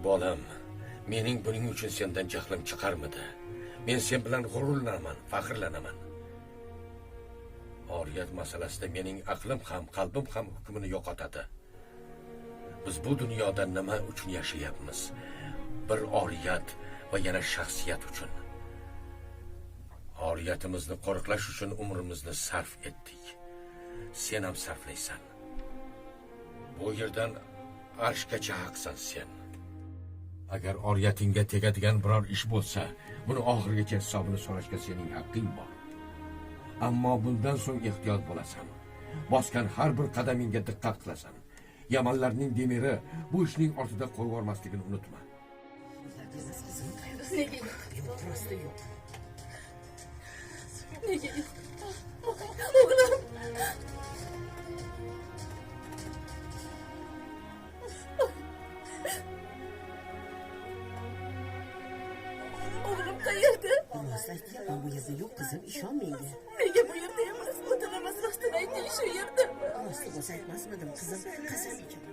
bolam, mening buning uchun sendan jahlim chiqarmidi. Men sen bilan g'ururlanaman, faxrlanaman. Oriyat masalasida mening aqlim ham, qalbim ham hukmini yo'qotadi. Biz bu dunyoda nima uchun yashayapmiz? Bir oriyat va yana shaxsiyat uchun. Oriyatimizni qo'riqlash uchun umrimizni sarf etdik. Sen ham sarflaysan. Bu yerdan arshgacha haqsan sen. Agar oriyatingga tegadigan biror ish bo'lsa, buni oxirigacha hisobini so'rashga sening haqqing bor. Ammo bundan so'ng ehtiyot bo'lasan. Bosgan har bir qadamingga diqqat qilasan. Yamanlarning demiri bu ishning ortida qo'yib yormasligini unutma. Nega? Prosta yo'q. Nega? O'g'lim. O'g'lim qayerda? Rost aytyapman, bu yerda yo'q qizim, ishon menga. Nega bu yerda emas? O'tinamas rostini ayting, shu yerda. Rost bo'lsa aytmasmidim qizim, qasam ichib.